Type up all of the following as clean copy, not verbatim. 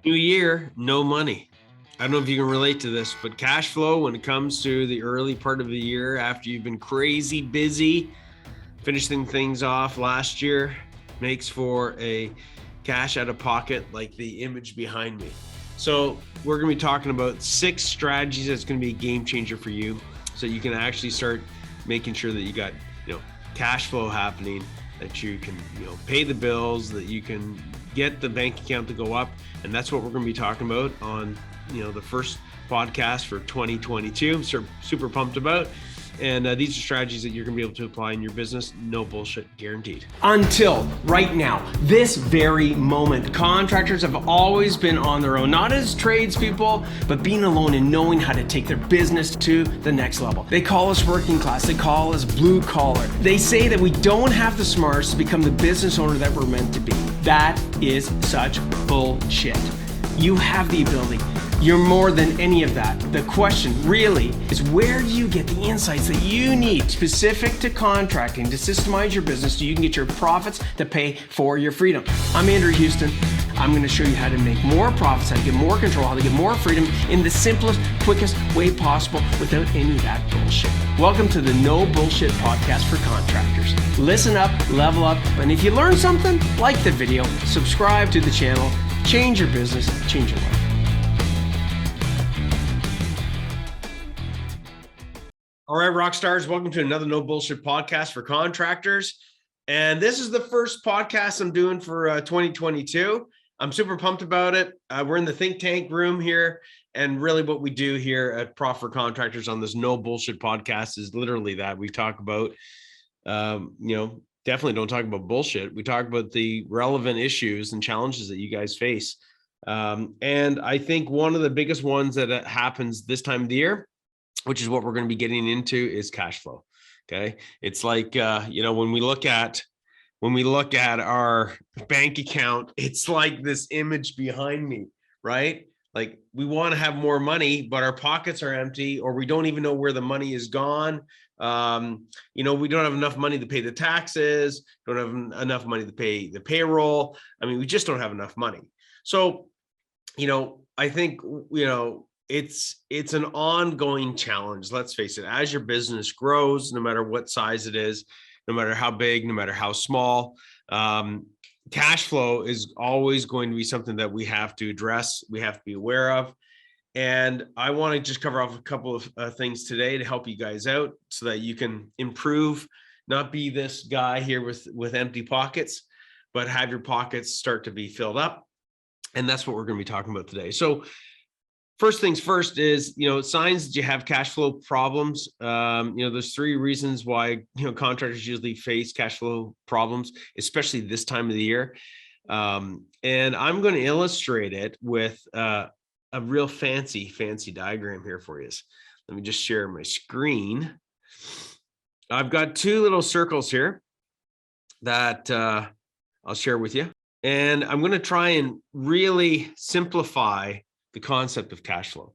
New year, no money. I don't know if you can relate to this, but cash flow, when it comes to the early part of the year, after you've been crazy busy finishing things off last year, makes for a cash out of pocket like the image behind me. So we're going to be talking about 6 strategies that's going to be a game changer for you, so you can actually start making sure that you got cash flow happening, that you can pay the bills, that you can get the bank account to go up. And that's what we're going to be talking about on the first podcast for 2022. I'm super pumped about. And these are strategies that you're going to be able to apply in your business. No bullshit, guaranteed. Until right now, this very moment, contractors have always been on their own, not as tradespeople, but being alone and knowing how to take their business to the next level. They call us working class. They call us blue collar. They say that we don't have the smarts to become the business owner that we're meant to be. That is such bullshit. You have the ability. You're more than any of that. The question really is, where do you get the insights that you need specific to contracting to systemize your business so you can get your profits to pay for your freedom? I'm Andrew Houston. I'm going to show you how to make more profits, how to get more control, how to get more freedom in the simplest, quickest way possible without any of that bullshit. Welcome to the No Bullshit Podcast for Contractors. Listen up, level up, and if you learn something, like the video, subscribe to the channel, change your business, change your life. All right, rock stars, welcome to another No Bullshit Podcast for Contractors. And this is the first podcast I'm doing for 2022. I'm super pumped about it. We're in the think tank room here. And really what we do here at Prof for Contractors on this No Bullshit Podcast is literally that. We talk about, definitely don't talk about bullshit. We talk about the relevant issues and challenges that you guys face. And I think one of the biggest ones that happens this time of the year, which is what we're going to be getting into, is cash flow. Okay. It's like, when we look at our bank account, it's like this image behind me, right? Like we want to have more money, but our pockets are empty, or we don't even know where the money is gone. We don't have enough money to pay the taxes, don't have enough money to pay the payroll. I mean, we just don't have enough money. So, I think, it's an ongoing challenge. Let's face it, as your business grows, no matter what size it is, no matter how big, no matter how small, cash flow is always going to be something that we have to address, we have to be aware of. And I want to just cover off a couple of things today to help you guys out so that you can improve, not be this guy here with empty pockets, but have your pockets start to be filled up. And that's what we're going to be talking about today. So first things first is, signs that you have cash flow problems. There's 3 reasons why, contractors usually face cash flow problems, especially this time of the year. And I'm going to illustrate it with a real fancy diagram here for you. Let me just share my screen. I've got 2 little circles here that I'll share with you. And I'm going to try and really simplify the concept of cash flow.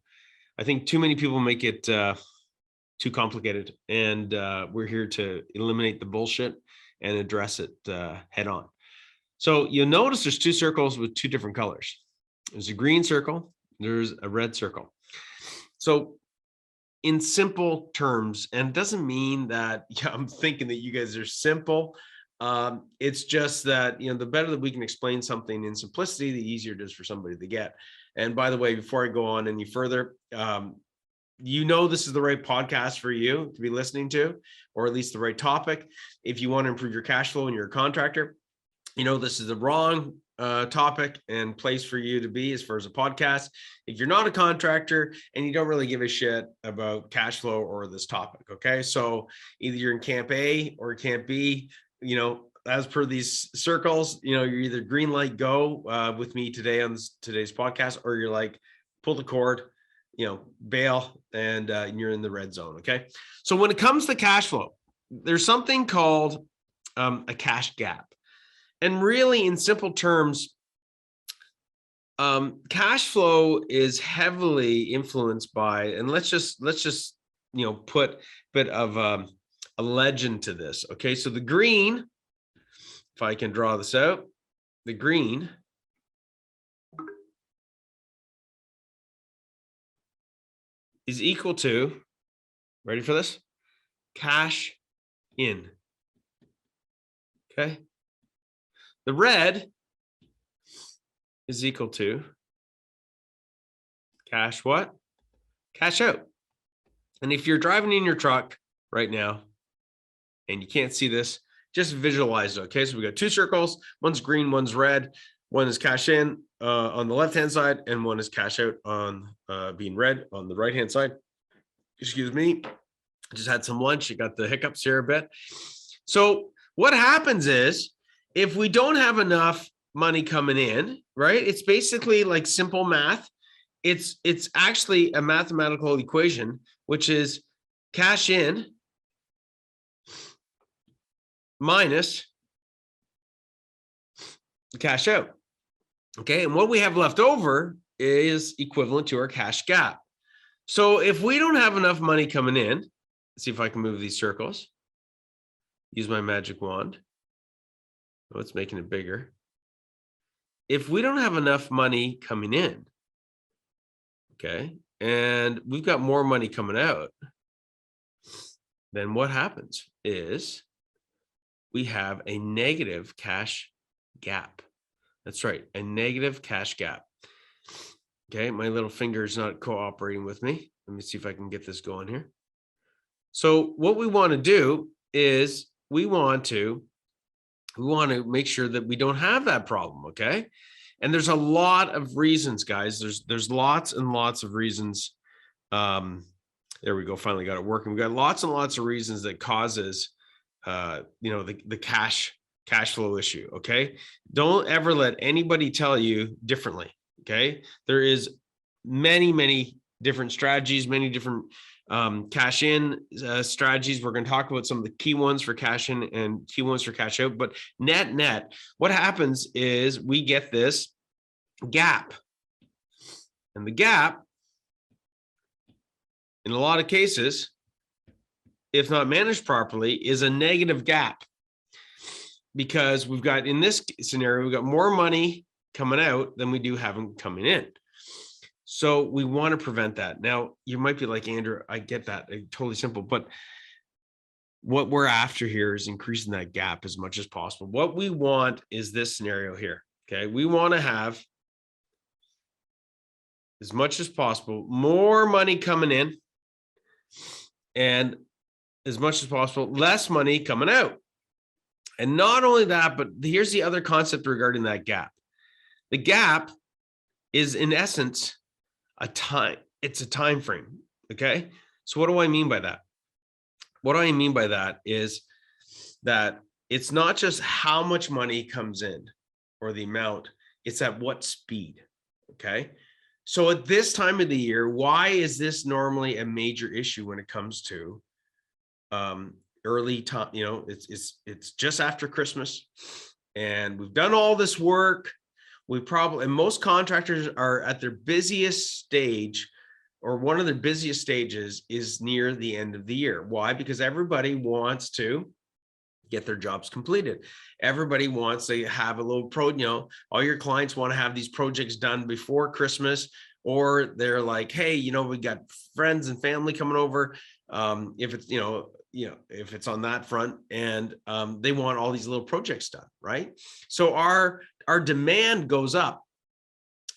I think too many people make it too complicated, and we're here to eliminate the bullshit and address it head on. So you'll notice there's 2 circles with 2 different colors. There's a green circle, there's a red circle. So in simple terms, and it doesn't mean that I'm thinking that you guys are simple. It's just that, the better that we can explain something in simplicity, the easier it is for somebody to get. And by the way, before I go on any further, this is the right podcast for you to be listening to, or at least the right topic. If you want to improve your cash flow and you're a contractor, this is the wrong topic and place for you to be as far as a podcast. If you're not a contractor and you don't really give a shit about cash flow or this topic, okay? So either you're in camp A or camp B, as per these circles, you're either green light, go with me today on today's podcast, or you're like, pull the cord, bail, and you're in the red zone. Okay. So when it comes to cash flow, there's something called a cash gap. And really, in simple terms, cash flow is heavily influenced by, and let's just put a bit of a legend to this. Okay. So the green, if I can draw this out, the green is equal to, ready for this? Cash in. Okay. The red is equal to cash what? Cash out. And if you're driving in your truck right now and you can't see this, just visualize it. Okay. So we got two circles. One's green, one's red. One is cash in on the left-hand side, and one is cash out on being red on the right-hand side. Excuse me. I just had some lunch. You got the hiccups here a bit. So what happens is if we don't have enough money coming in, right? It's basically like simple math. It's actually a mathematical equation, which is cash in minus cash out. Okay, and what we have left over is equivalent to our cash gap. So if we don't have enough money coming in, let's see if I can move these circles. Use my magic wand. Oh, it's making it bigger. If we don't have enough money coming in, okay, and we've got more money coming out, then what happens is we have a negative cash gap. That's right, a negative cash gap. Okay, my little finger is not cooperating with me. Let me see if I can get this going here. So what we want to do is we want to make sure that we don't have that problem, okay? And there's a lot of reasons, guys. There's lots and lots of reasons. There we go, finally got it working. We've got lots and lots of reasons that causes the cash flow issue, okay? Don't ever let anybody tell you differently, okay? There is many different strategies, many different cash in strategies. We're going to talk about some of the key ones for cash in and key ones for cash out, but net, what happens is we get this gap, and the gap in a lot of cases, if not managed properly, is a negative gap. Because we've got, in this scenario, we've got more money coming out than we do having coming in. So we want to prevent that. Now, you might be like, Andrew, I get that. Totally simple. But what we're after here is increasing that gap as much as possible. What we want is this scenario here. Okay. We want to have, as much as possible, more money coming in, and as much as possible, less money coming out. And not only that, but here's the other concept regarding that gap. The gap is, in essence, it's a time frame, okay? So what do I mean by that? What I mean by that is that it's not just how much money comes in or the amount, it's at what speed, okay? So at this time of the year, why is this normally a major issue when it comes to early time? It's just after Christmas, and we've done all this work. And most contractors are at their busiest stage, or one of their busiest stages is near the end of the year. Why? Because everybody wants to get their jobs completed. Everybody wants to have a little all your clients want to have these projects done before Christmas, or they're like, hey, we got friends and family coming over. If it's, if it's on that front, and they want all these little projects done, right? So our demand goes up.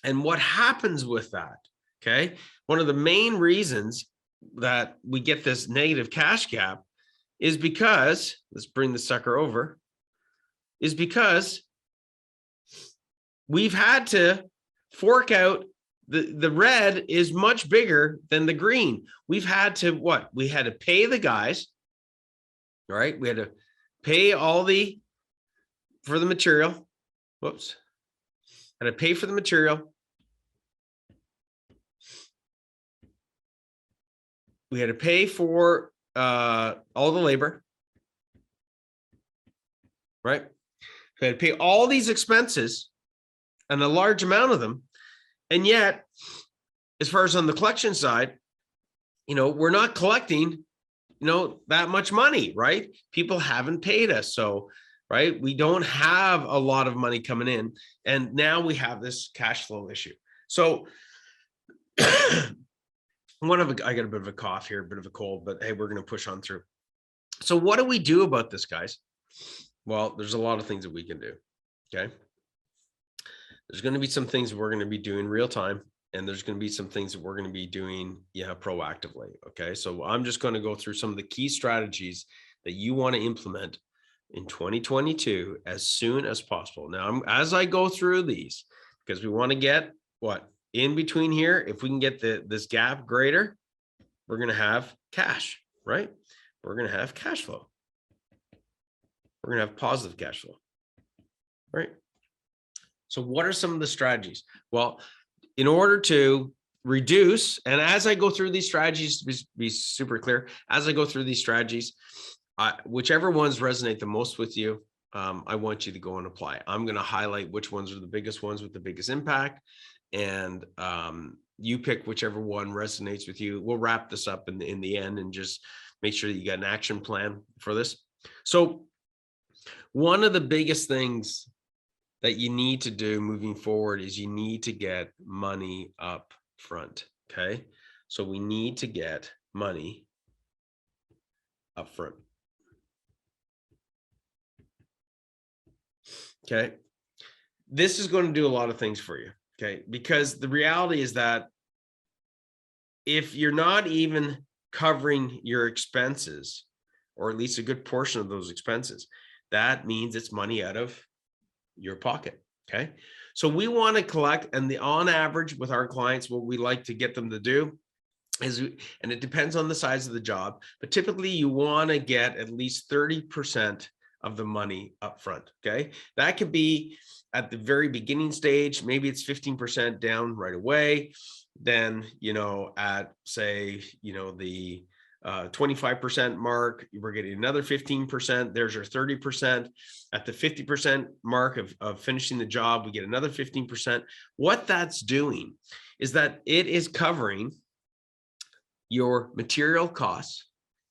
And what happens with that, okay? One of the main reasons that we get this negative cash gap is because, let's bring the sucker over, is because we've had to fork out, the red is much bigger than the green. We've had to, we had to pay the guys, right? We had to pay for the material. Whoops. Had to pay for the material. We had to pay for all the labor, right? We had to pay all these expenses, and a large amount of them. And yet, as far as on the collection side, we're not collecting, that much money, right? People haven't paid us. So, right, we don't have a lot of money coming in. And now we have this cash flow issue. So I got a bit of a cough here, a bit of a cold, but hey, we're going to push on through. So what do we do about this, guys? Well, there's a lot of things that we can do. Okay. There's going to be some things we're going to be doing real time, and there's going to be some things that we're going to be doing, proactively. Okay. So I'm just going to go through some of the key strategies that you want to implement in 2022 as soon as possible. Now, as I go through these, because we want to get what in between here, if we can get this gap greater, we're going to have cash, right? We're going to have cash flow. We're going to have positive cash flow, right? So what are some of the strategies? Well, in order to reduce, and as I go through these strategies, to be super clear, as I go through these strategies, whichever ones resonate the most with you, I want you to go and apply. I'm going to highlight which ones are the biggest ones with the biggest impact, and you pick whichever one resonates with you. We'll wrap this up in the end and just make sure that you got an action plan for this. So one of the biggest things that you need to do moving forward is you need to get money up front. Okay. So we need to get money up front. Okay. This is going to do a lot of things for you. Okay. Because the reality is that if you're not even covering your expenses, or at least a good portion of those expenses, that means it's money out of your pocket. Okay. So we want to collect, and on average with our clients, what we like to get them to do is, and it depends on the size of the job, but typically you want to get at least 30% of the money up front. Okay. That could be at the very beginning stage. Maybe it's 15% down right away. Then, at say, the 25% mark, we're getting another 15%. There's your 30%. At the 50% mark of finishing the job, we get another 15%. What that's doing is that it is covering your material costs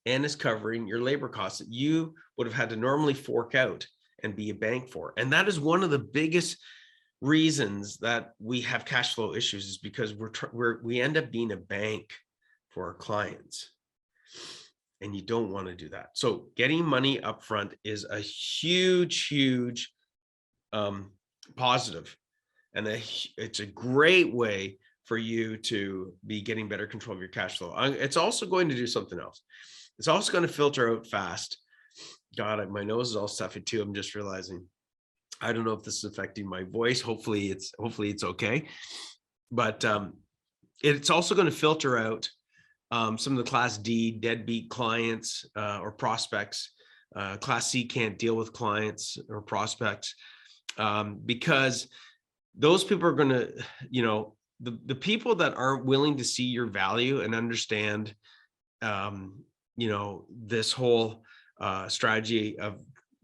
and is covering your labor costs that you would have had to normally fork out and be a bank for. And that is one of the biggest reasons that we have cash flow issues, is because we end up being a bank for our clients. And you don't want to do that. So getting money up front is a huge positive. And it's a great way for you to be getting better control of your cash flow. It's also going to do something else. It's also going to filter out fast. God, my nose is all stuffy too. I'm just realizing. I don't know if this is affecting my voice. Hopefully it's okay. But it's also going to filter out some of the Class D deadbeat clients or prospects. Class C can't deal with clients or prospects because those people are going to, the people that aren't willing to see your value and understand, this whole strategy of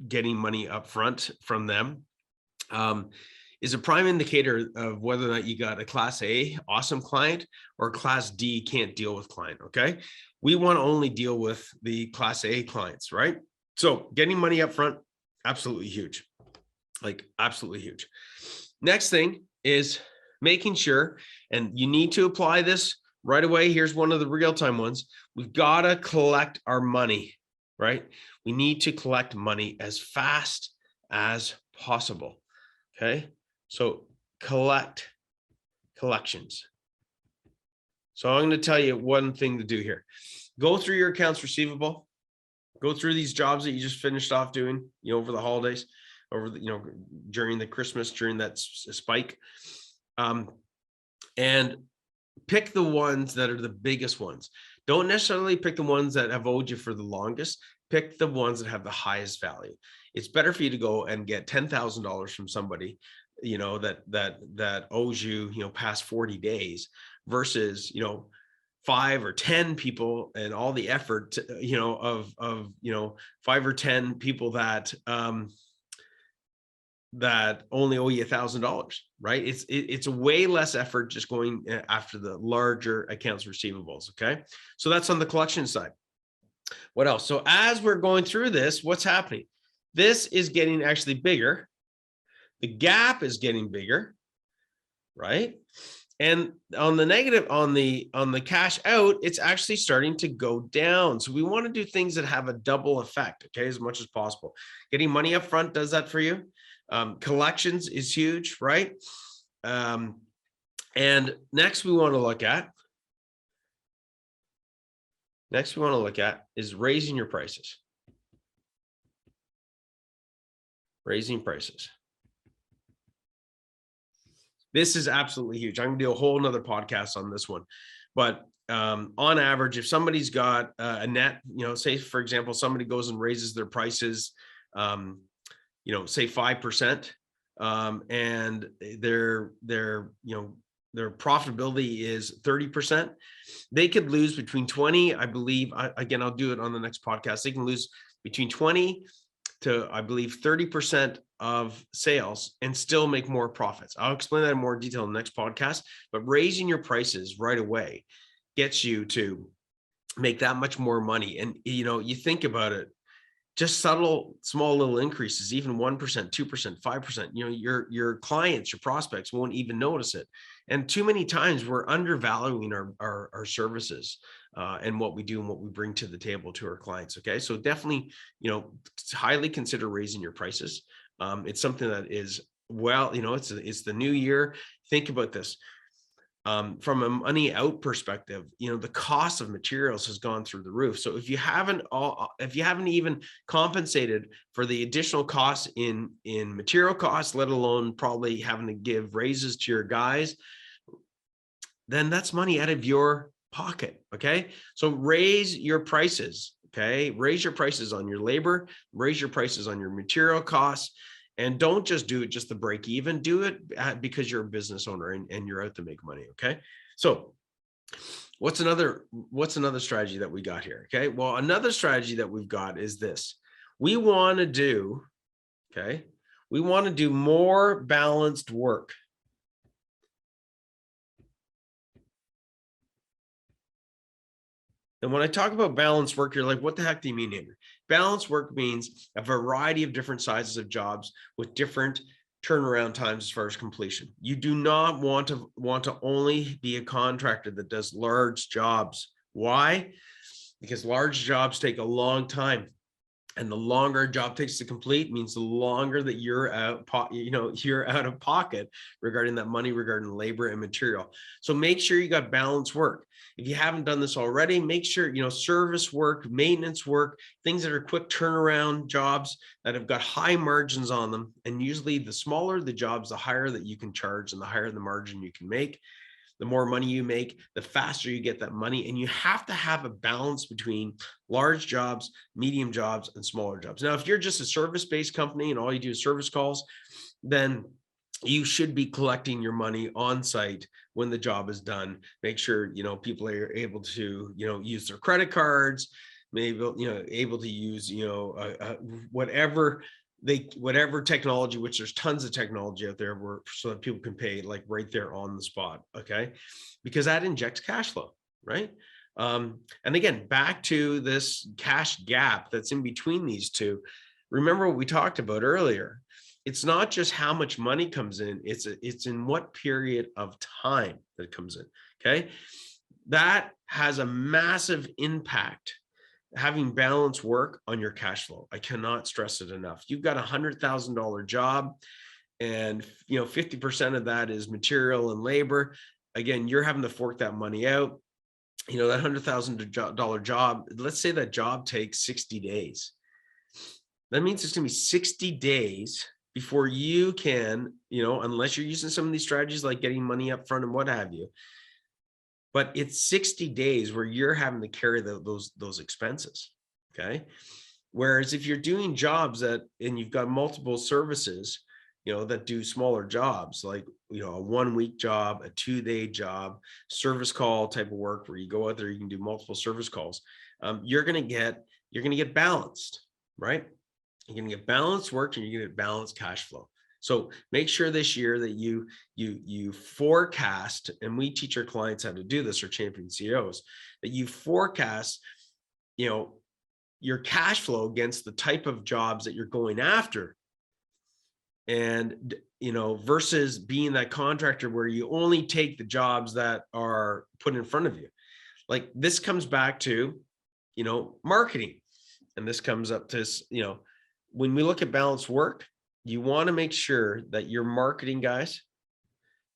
getting money up front from them is a prime indicator of whether or not you got a Class A awesome client or Class D can't deal with client. Okay. We want to only deal with the Class A clients, right? So getting money up front, absolutely huge, like absolutely huge. Next thing is making sure, and you need to apply this right away. Here's one of the real-time ones. We've got to collect our money, right? We need to collect money as fast as possible. Okay. So collections. So I'm going to tell you one thing to do here. Go through your accounts receivable, go through these jobs that you just finished off doing, over the holidays, during the Christmas, during that spike, and pick the ones that are the biggest ones. Don't necessarily pick the ones that have owed you for the longest. Pick the ones that have the highest value. It's better for you to go and get $10,000 from somebody, that owes you, past 40 days versus, 5 or 10 people and all the effort, of 5 or 10 people that only owe you $1,000, right? It's a way less effort just going after the larger accounts receivables. Okay. So that's on the collection side. What else? So as we're going through this, what's happening? This is getting actually bigger. The gap is getting bigger, right? And on the negative, on the cash out, it's actually starting to go down. So we want to do things that have a double effect, okay, as much as possible. Getting money up front does that for you. Collections is huge, right? And next we want to look at is raising your prices. Raising prices. This is absolutely huge. I'm going to do a whole nother podcast on this one. But on average, if somebody's got a net, say, for example, somebody goes and raises their prices, say 5%, and their profitability is 30%, they could lose between 20, I believe, again, I'll do it on the next podcast. They can lose between 20 to, I believe, 30% of sales and still make more profits. I'll explain that in more detail in the next podcast, but raising your prices right away gets you to make that much more money. And, you think about it, just subtle, small little increases, even 1%, 2%, 5%, your clients, your prospects won't even notice it. And too many times we're undervaluing our services and what we do and what we bring to the table to our clients. Okay. So definitely, highly consider raising your prices. It's something that is, it's the new year. Think about this. From a money out perspective, the cost of materials has gone through the roof. So if you haven't even compensated for the additional costs in material costs, let alone probably having to give raises to your guys, then that's money out of your pocket. Okay. So raise your prices. Okay. Raise your prices on your labor, raise your prices on your material costs. And don't just do it just to break even, do it because you're a business owner and you're out to make money. Okay. So what's another strategy that we got here? Okay. Well, another strategy that we've got is this. We want to do more balanced work. And when I talk about balanced work, you're like, what the heck do you mean, Andrew? Balanced work means a variety of different sizes of jobs with different turnaround times as far as completion. You do not want to only be a contractor that does large jobs. Why? Because large jobs take a long time. And the longer a job takes to complete means the longer that you're out of pocket regarding that money, regarding labor and material. So make sure you got balanced work. If you haven't done this already, make sure, service work, maintenance work, things that are quick turnaround jobs that have got high margins on them. And usually the smaller the jobs, the higher that you can charge and the higher the margin you can make. The more money you make, the faster you get that money. And you have to have a balance between large jobs, medium jobs, and smaller jobs. Now, if you're just a service-based company and all you do is service calls, then you should be collecting your money on site when the job is done. Make sure, people are able to, use their credit cards, maybe, able to use, whatever technology, which there's tons of technology out there so that people can pay like right there on the spot. Okay. Because that injects cash flow, right? And again, back to this cash gap that's in between these two. Remember what we talked about earlier. It's not just how much money comes in, it's in what period of time that it comes in. Okay. That has a massive impact. Having balanced work on your cash flow. I cannot stress it enough. You've got $100,000 job and 50% of that is material and labor. Again, you're having to fork that money out. That $100,000 job, let's say that job takes 60 days. That means it's going to be 60 days before you can, unless you're using some of these strategies like getting money up front and what have you. But it's 60 days where you're having to carry those expenses. Okay. Whereas if you're doing jobs and you've got multiple services, that do smaller jobs, like, a 1-week job, a 2-day job, service call type of work where you go out there, you can do multiple service calls. You're going to get balanced, right? You're going to get balanced work and you're going to get balanced cash flow. So make sure this year that you forecast, and we teach our clients how to do this, or champion CEOs, that you forecast, your cash flow against the type of jobs that you're going after. And versus being that contractor where you only take the jobs that are put in front of you. Like this comes back to, marketing. And this comes up to, when we look at balanced work, you want to make sure that you're marketing, guys,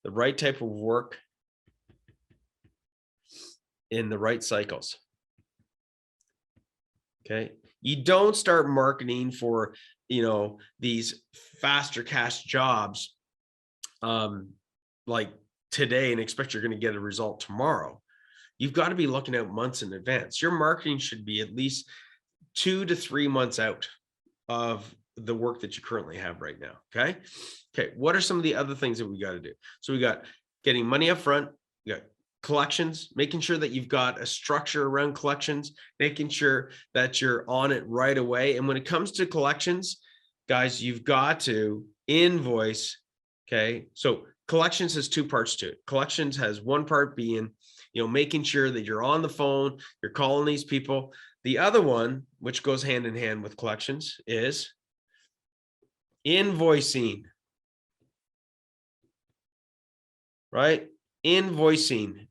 the right type of work in the right cycles. Okay. You don't start marketing for, these faster cash jobs like today and expect you're going to get a result tomorrow. You've got to be looking out months in advance. Your marketing should be at least 2 to 3 months out of the work that you currently have right now. Okay. What are some of the other things that we got to do? So we got getting money up front, we got collections, making sure that you've got a structure around collections, making sure that you're on it right away. And when it comes to collections, guys, you've got to invoice. Okay. So collections has 2 parts to it. Collections has one part being, making sure that you're on the phone, you're calling these people. The other one, which goes hand in hand with collections, is invoicing, right? Invoicing.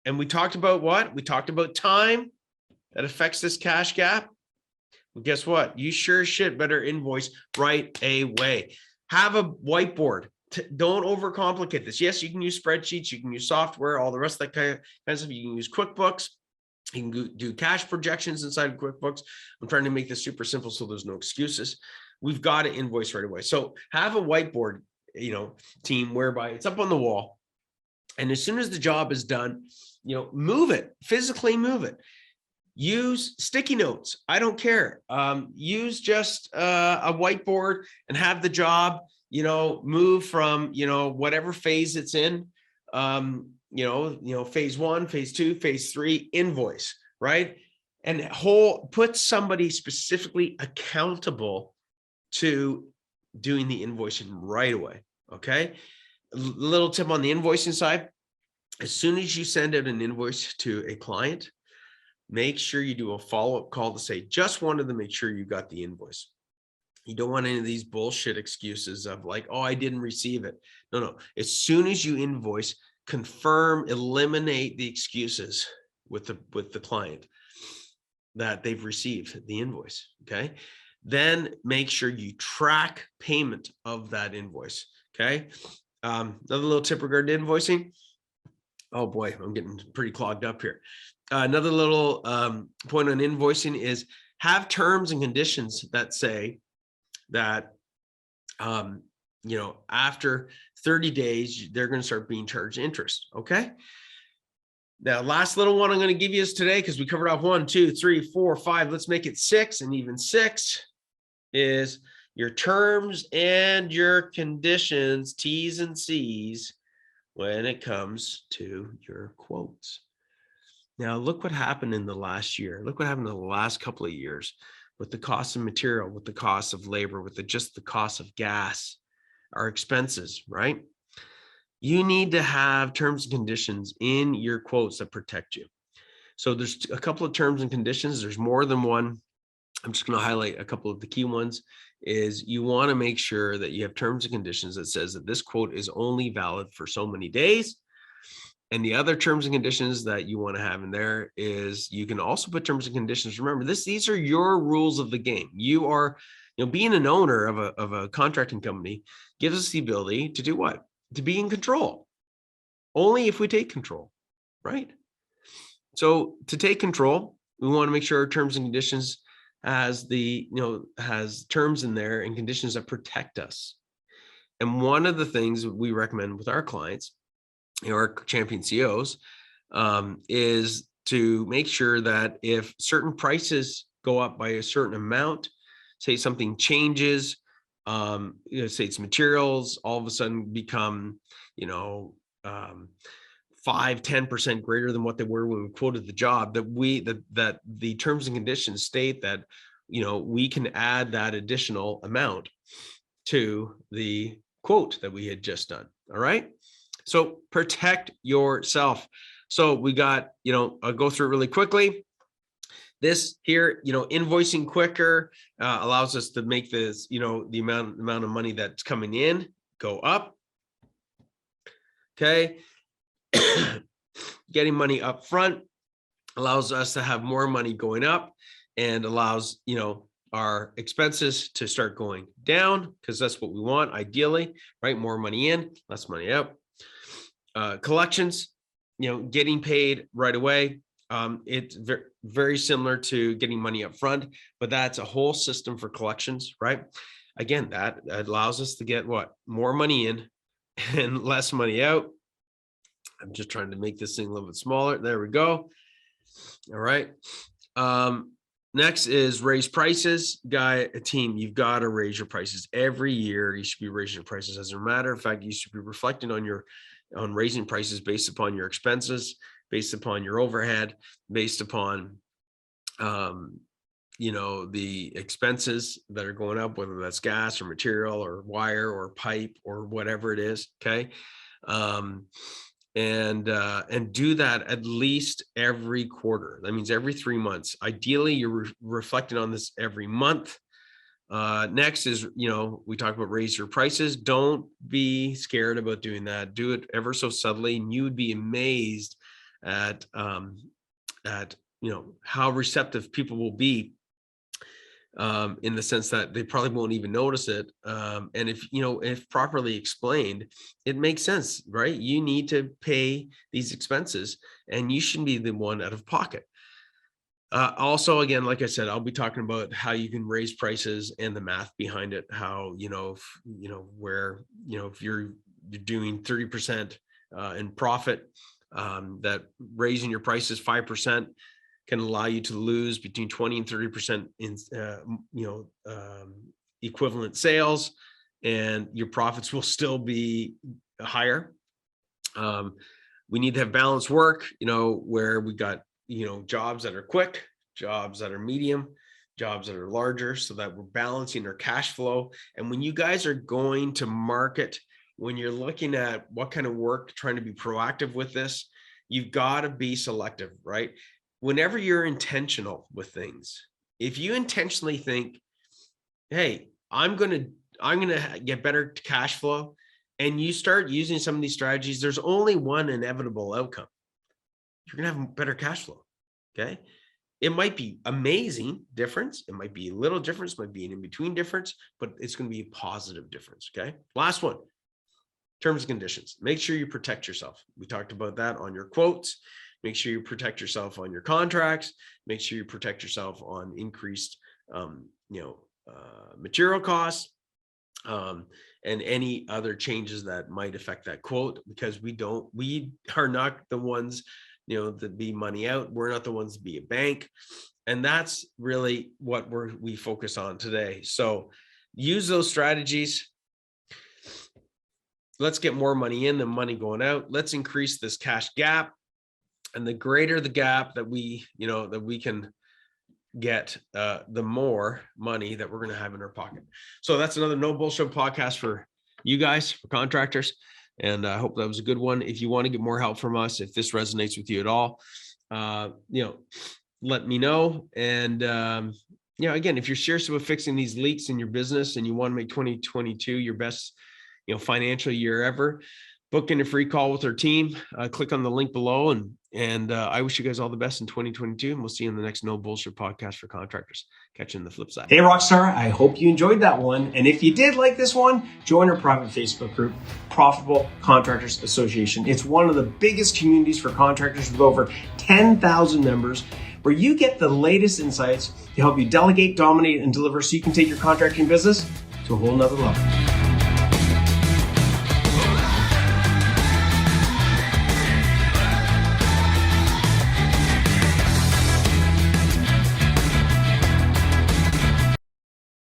And we talked about what? We talked about time that affects this cash gap. Well, guess what? You sure as shit better invoice right away. Have a whiteboard. Don't overcomplicate this. Yes, you can use spreadsheets, you can use software, all the rest of that kind of stuff. You can use QuickBooks. You can do cash projections inside of QuickBooks. I'm trying to make this super simple so there's no excuses. We've got to invoice right away. So have a whiteboard, team whereby it's up on the wall. And as soon as the job is done, move it, physically move it. Use sticky notes. I don't care. Use just a whiteboard and have the job, move from, whatever phase it's in. Phase 1, phase 2, phase 3, invoice, right? And put somebody specifically accountable to doing the invoicing right away. Okay. A little tip on the invoicing side. As soon as you send out an invoice to a client, make sure you do a follow-up call to say, just wanted to make sure you got the invoice. You don't want any of these bullshit excuses of like, oh, I didn't receive it. No. As soon as you invoice, confirm, eliminate the excuses with the client that they've received the invoice. Okay. Then make sure you track payment of that invoice. Okay. Another little tip regarding invoicing. Oh boy, I'm getting pretty clogged up here. Another little point on invoicing is have terms and conditions that say that, after 30 days, they're going to start being charged interest. Okay. Now, last little one I'm going to give you is today, because we covered off 1, 2, 3, 4, 5. Let's make it 6, and even 6 is your terms and your conditions, T's and C's, when it comes to your quotes. Now, look what happened in the last year. Look what happened in the last couple of years with the cost of material, with the cost of labor, with just the cost of gas, our expenses, right? You need to have terms and conditions in your quotes that protect you. So there's a couple of terms and conditions. There's more than one. I'm just going to highlight a couple of the key ones. Is you want to make sure that you have terms and conditions that says that this quote is only valid for so many days. And the other terms and conditions that you want to have in there is you can also put terms and conditions. Remember, these are your rules of the game. You are, being an owner of a contracting company gives us the ability to do what? To be in control. Only if we take control, right? So to take control, we want to make sure our terms and conditions has terms in there and conditions that protect us. And one of the things we recommend with our clients, our champion CEOs, is to make sure that if certain prices go up by a certain amount, say something changes, say it's materials, all of a sudden become, 5-10% greater than what they were when we quoted the job, that the terms and conditions state that, we can add that additional amount to the quote that we had just done. All right. So protect yourself. So we got, I'll go through it really quickly. This here, invoicing quicker allows us to make this, the amount of money that's coming in go up. Okay. Getting money up front allows us to have more money going up and allows, our expenses to start going down, because that's what we want ideally, right? More money in, less money out. Collections, getting paid right away. It's very similar to getting money up front, but that's a whole system for collections, right? Again, that allows us to get more money in and less money out. I'm just trying to make this thing a little bit smaller. There we go. All right. Next is raise prices. Team, you've got to raise your prices every year. You should be raising your prices. As a matter of fact, you should be reflecting on raising prices based upon your expenses, based upon your overhead, based upon the expenses that are going up, whether that's gas or material or wire or pipe or whatever it is. Okay. And do that at least every quarter. That means every 3 months. Ideally, you're reflecting on this every month. Next is, we talk about raise your prices. Don't be scared about doing that. Do it ever so subtly, and you would be amazed at how receptive people will be, in the sense that they probably won't even notice it. And if properly explained, it makes sense, right? You need to pay these expenses and you shouldn't be the one out of pocket. Also, again, like I said, I'll be talking about how you can raise prices and the math behind it. How, if you're doing 30% in profit, that raising your prices 5% can allow you to lose between 20 and 30% in, equivalent sales, and your profits will still be higher. We need to have balanced work, where we got, jobs that are quick, jobs that are medium, jobs that are larger, so that we're balancing our cash flow. And when you guys are going to market, when you're looking at what kind of work, trying to be proactive with this, you've got to be selective, right? Whenever you're intentional with things, if you intentionally think, hey, I'm going to get better cash flow, and you start using some of these strategies, there's only one inevitable outcome. You're going to have better cash flow. Okay. It might be amazing difference. It might be a little difference, might be an in-between difference, but it's going to be a positive difference. Okay. Last one, terms and conditions. Make sure you protect yourself. We talked about that on your quotes. Make sure you protect yourself on your contracts. Make sure you protect yourself on increased, material costs, and any other changes that might affect that quote, because we are not the ones, that be money out. We're not the ones to be a bank. And that's really what we focus on today. So use those strategies. Let's get more money in than money going out. Let's increase this cash gap. And the greater the gap that we can get, the more money that we're going to have in our pocket. So that's another No Bullshit podcast for you guys, for contractors. And I hope that was a good one. If you want to get more help from us, if this resonates with you at all, let me know. And, again, if you're serious about fixing these leaks in your business and you want to make 2022 your best, financial year ever, book in a free call with our team. Click on the link below, and I wish you guys all the best in 2022. And we'll see you in the next No Bullshit podcast for contractors. Catch you on the flip side. Hey, Rockstar, I hope you enjoyed that one. And if you did like this one, join our private Facebook group, Profitable Contractors Association. It's one of the biggest communities for contractors with over 10,000 members, where you get the latest insights to help you delegate, dominate, and deliver so you can take your contracting business to a whole nother level.